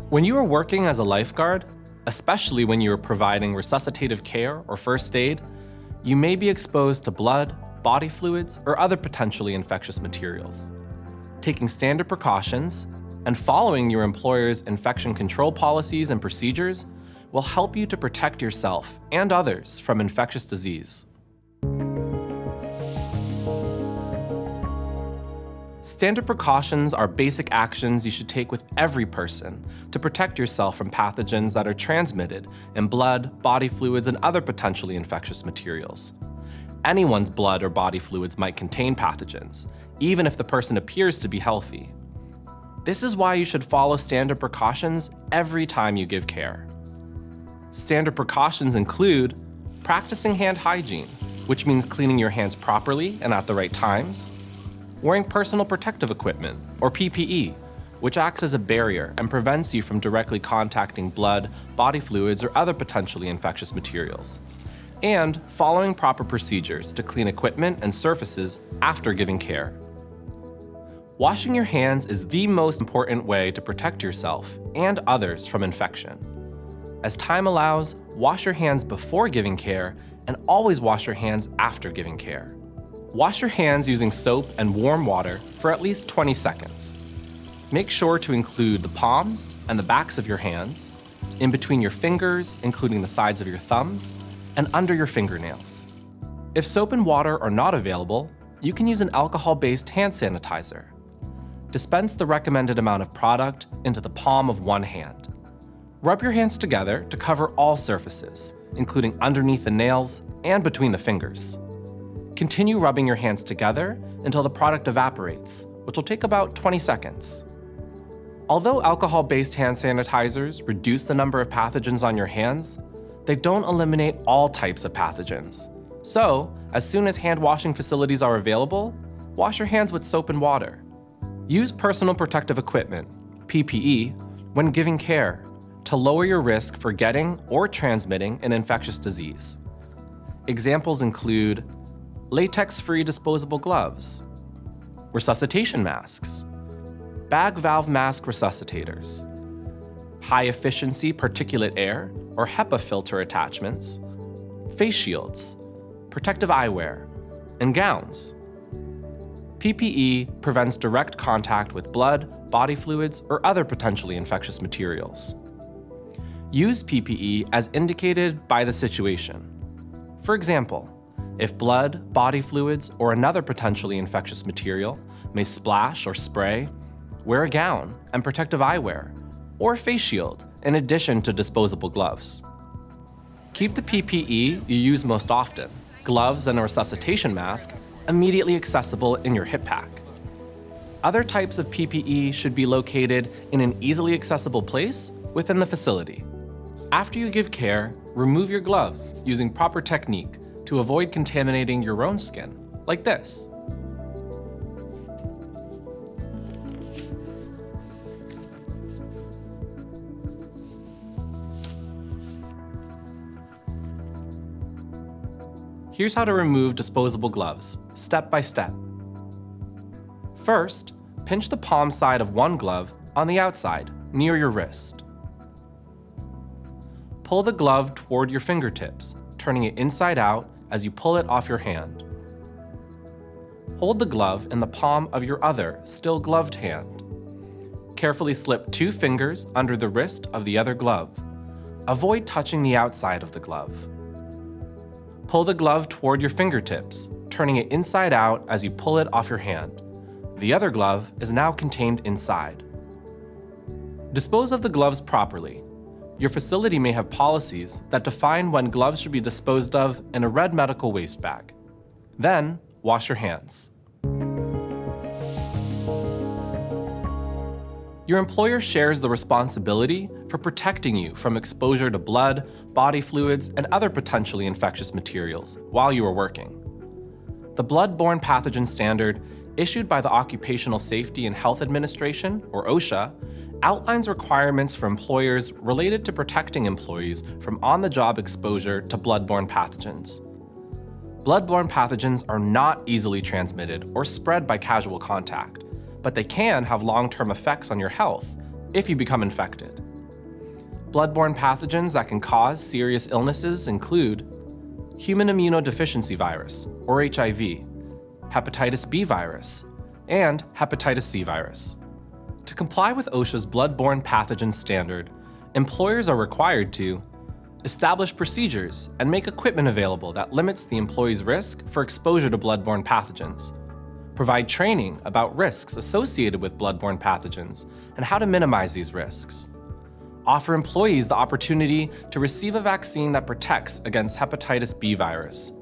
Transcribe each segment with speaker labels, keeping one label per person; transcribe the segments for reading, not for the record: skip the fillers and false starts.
Speaker 1: When you are working as a lifeguard, especially when you are providing resuscitative care or first aid, you may be exposed to blood, body fluids, or other potentially infectious materials. Taking standard precautions and following your employer's infection control policies and procedures will help you to protect yourself and others from infectious disease. Standard precautions are basic actions you should take with every person to protect yourself from pathogens that are transmitted in blood, body fluids, and other potentially infectious materials. Anyone's blood or body fluids might contain pathogens, even if the person appears to be healthy. This is why you should follow standard precautions every time you give care. Standard precautions include practicing hand hygiene, which means cleaning your hands properly and at the right times, wearing personal protective equipment, or PPE, which acts as a barrier and prevents you from directly contacting blood, body fluids, or other potentially infectious materials, and following proper procedures to clean equipment and surfaces after giving care. Washing your hands is the most important way to protect yourself and others from infection. As time allows, wash your hands before giving care and always wash your hands after giving care. Wash your hands using soap and warm water for at least 20 seconds. Make sure to include the palms and the backs of your hands, in between your fingers, including the sides of your thumbs, and under your fingernails. If soap and water are not available, you can use an alcohol-based hand sanitizer. Dispense the recommended amount of product into the palm of one hand. Rub your hands together to cover all surfaces, including underneath the nails and between the fingers. Continue rubbing your hands together until the product evaporates, which will take about 20 seconds. Although alcohol-based hand sanitizers reduce the number of pathogens on your hands, they don't eliminate all types of pathogens. So, as soon as hand washing facilities are available, wash your hands with soap and water. Use personal protective equipment, PPE, when giving care to lower your risk for getting or transmitting an infectious disease. Examples include latex-free disposable gloves, resuscitation masks, bag valve mask resuscitators, high-efficiency particulate air or HEPA filter attachments, face shields, protective eyewear, and gowns. PPE prevents direct contact with blood, body fluids, or other potentially infectious materials. Use PPE as indicated by the situation. For example, if blood, body fluids, or another potentially infectious material may splash or spray, wear a gown and protective eyewear, or a face shield in addition to disposable gloves. Keep the PPE you use most often, gloves and a resuscitation mask, immediately accessible in your hip pack. Other types of PPE should be located in an easily accessible place within the facility. After you give care, remove your gloves using proper technique to avoid contaminating your own skin, like this. Here's how to remove disposable gloves, step by step. First, pinch the palm side of one glove on the outside, near your wrist. Pull the glove toward your fingertips, turning it inside out as you pull it off your hand. Hold the glove in the palm of your other, still gloved hand. Carefully slip 2 fingers under the wrist of the other glove. Avoid touching the outside of the glove. Pull the glove toward your fingertips, turning it inside out as you pull it off your hand. The other glove is now contained inside. Dispose of the gloves properly. Your facility may have policies that define when gloves should be disposed of in a red medical waste bag. Then, wash your hands. Your employer shares the responsibility for protecting you from exposure to blood, body fluids, and other potentially infectious materials while you are working. The Blood-Borne Pathogen Standard, issued by the Occupational Safety and Health Administration, or OSHA, outlines requirements for employers related to protecting employees from on-the-job exposure to blood-borne pathogens. Blood-borne pathogens are not easily transmitted or spread by casual contact, but they can have long-term effects on your health if you become infected. Bloodborne pathogens that can cause serious illnesses include human immunodeficiency virus, or HIV, hepatitis B virus, and hepatitis C virus. To comply with OSHA's bloodborne pathogen standard, employers are required to establish procedures and make equipment available that limits the employee's risk for exposure to bloodborne pathogens, provide training about risks associated with bloodborne pathogens and how to minimize these risks, offer employees the opportunity to receive a vaccine that protects against hepatitis B virus,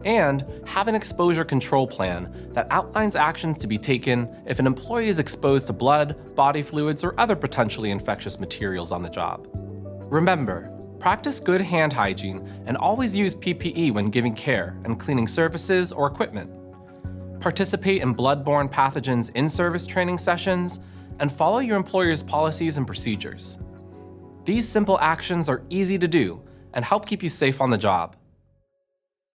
Speaker 1: and have an exposure control plan that outlines actions to be taken if an employee is exposed to blood, body fluids, or other potentially infectious materials on the job. Remember, practice good hand hygiene and always use PPE when giving care and cleaning surfaces or equipment. Participate in bloodborne pathogens in-service training sessions and follow your employer's policies and procedures. These simple actions are easy to do and help keep you safe on the job.